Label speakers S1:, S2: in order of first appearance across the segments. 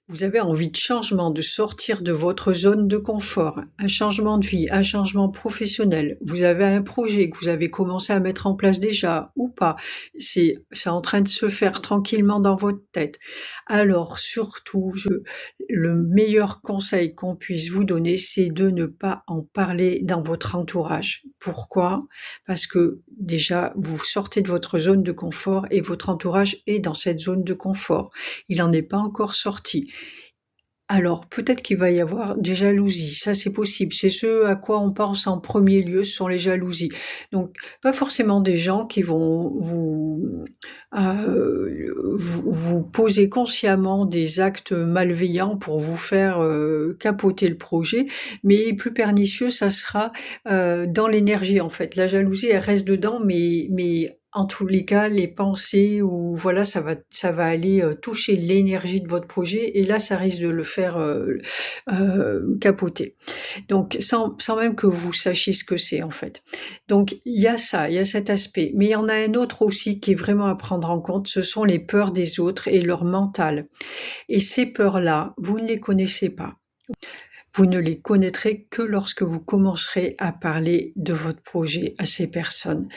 S1: Vous avez envie de changement, de sortir de votre zone de confort, un changement de vie, un changement professionnel. Vous avez un projet que vous avez commencé à mettre en place déjà ou pas. C'est en train de se faire tranquillement dans votre tête. Alors surtout, le meilleur conseil qu'on puisse vous donner, c'est de ne pas en parler dans votre entourage. Pourquoi? Parce que déjà, vous sortez de votre zone de confort et votre entourage est dans cette zone de confort. Il n'en est pas encore sorti. Alors, peut-être qu'il va y avoir des jalousies, ça c'est possible. C'est ce à quoi on pense en premier lieu, ce sont les jalousies. Donc, pas forcément des gens qui vont vous poser consciemment des actes malveillants pour vous faire capoter le projet, mais plus pernicieux, ça sera dans l'énergie en fait. La jalousie, elle reste dedans, mais en tous les cas, les pensées ou voilà, ça va aller toucher l'énergie de votre projet et là, ça risque de le faire capoter. Donc, sans même que vous sachiez ce que c'est en fait. Donc, il y a ça, il y a cet aspect. Mais il y en a un autre aussi qui est vraiment à prendre en compte, ce sont les peurs des autres et leur mental. Et ces peurs-là, vous ne les connaissez pas. Vous ne les connaîtrez que lorsque vous commencerez à parler de votre projet à ces personnes.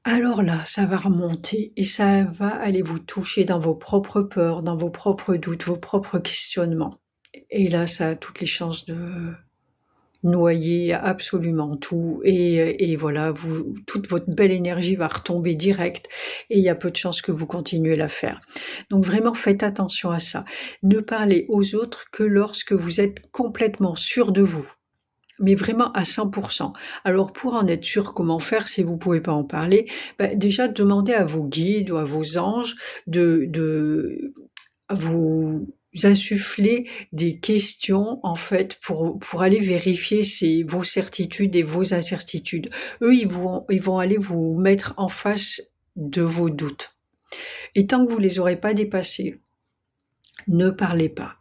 S1: Alors là, ça va remonter et ça va aller vous toucher dans vos propres peurs, dans vos propres doutes, vos propres questionnements. Et là, ça a toutes les chances de noyer absolument tout et voilà, toute votre belle énergie va retomber direct et il y a peu de chances que vous continuez la faire. Donc vraiment faites attention à ça. Ne parlez aux autres que lorsque vous êtes complètement sûr de vous. Mais vraiment à 100%. Alors pour en être sûr, comment faire si vous pouvez pas en parler? Déjà demandez à vos guides ou à vos anges de vous insuffler des questions en fait pour aller vérifier vos certitudes et vos incertitudes. Eux, ils vont aller vous mettre en face de vos doutes et tant que vous les aurez pas dépassés, ne parlez pas.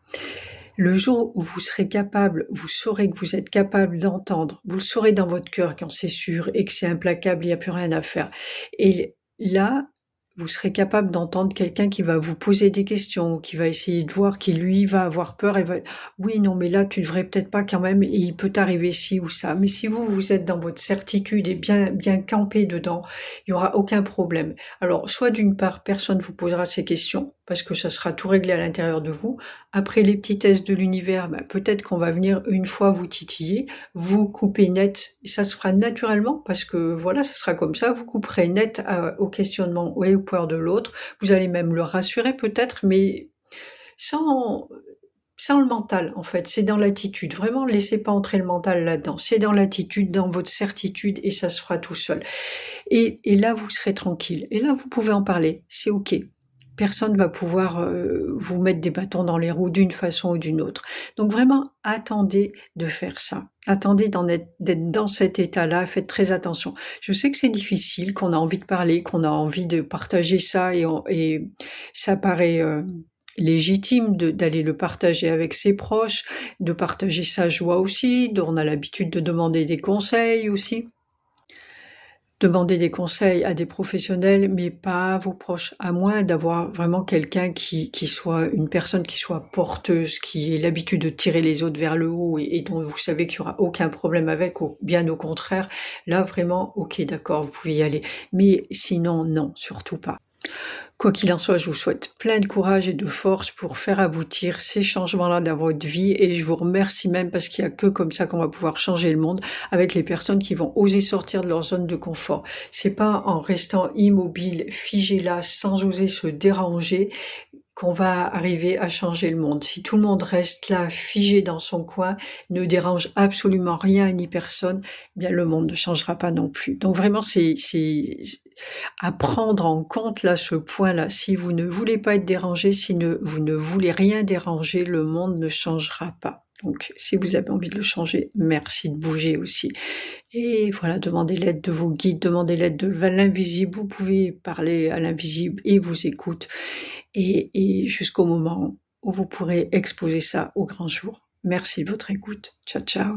S1: Le jour où vous serez capable, vous saurez que vous êtes capable d'entendre, vous le saurez dans votre cœur quand c'est sûr et que c'est implacable, il y a plus rien à faire et là, vous serez capable d'entendre quelqu'un qui va vous poser des questions, qui va essayer de voir, qui lui va avoir peur et va: «Oui, non, mais là, tu devrais peut-être pas quand même, il peut t'arriver ci ou ça». Mais si vous, vous êtes dans votre certitude et bien campé dedans, il y aura aucun problème. Alors, soit d'une part, personne ne vous posera ces questions, parce que ça sera tout réglé à l'intérieur de vous. Après les petits tests de l'univers, peut-être qu'on va venir une fois vous titiller, vous couper net, et ça se fera naturellement parce que voilà, ça sera comme ça, vous couperez net au questionnement et aux peurs de l'autre. Vous allez même le rassurer peut-être, mais sans, sans le mental en fait, c'est dans l'attitude. Vraiment, laissez pas entrer le mental là-dedans. C'est dans l'attitude, dans votre certitude et ça se fera tout seul. Et là, vous serez tranquille. Et là, vous pouvez en parler, c'est OK. Personne va pouvoir vous mettre des bâtons dans les roues d'une façon ou d'une autre. Donc vraiment, attendez de faire ça. Attendez d'être dans cet état-là, faites très attention. Je sais que c'est difficile, qu'on a envie de parler, qu'on a envie de partager ça et ça paraît légitime d'aller le partager avec ses proches, de partager sa joie aussi, on a l'habitude de demander des conseils aussi. Demandez des conseils à des professionnels, mais pas à vos proches, à moins d'avoir vraiment quelqu'un qui soit une personne qui soit porteuse, qui ait l'habitude de tirer les autres vers le haut et dont vous savez qu'il y aura aucun problème avec, bien au contraire. Là, vraiment, OK, d'accord, vous pouvez y aller. Mais sinon, non, surtout pas. Quoi qu'il en soit, je vous souhaite plein de courage et de force pour faire aboutir ces changements-là dans votre vie et je vous remercie même parce qu'il y a que comme ça qu'on va pouvoir changer le monde avec les personnes qui vont oser sortir de leur zone de confort. C'est pas en restant immobile, figé là, sans oser se déranger qu'on va arriver à changer le monde. Si tout le monde reste là, figé dans son coin, ne dérange absolument rien ni personne, eh bien le monde ne changera pas non plus. Donc vraiment, c'est à prendre en compte là, ce point-là. Si vous ne voulez pas être dérangé, si vous ne voulez rien déranger, le monde ne changera pas. Donc, si vous avez envie de le changer, merci de bouger aussi. Et voilà, demandez l'aide de vos guides, demandez l'aide de l'invisible. Vous pouvez parler à l'invisible et vous écoute. Et jusqu'au moment où vous pourrez exposer ça au grand jour. Merci de votre écoute. Ciao, ciao.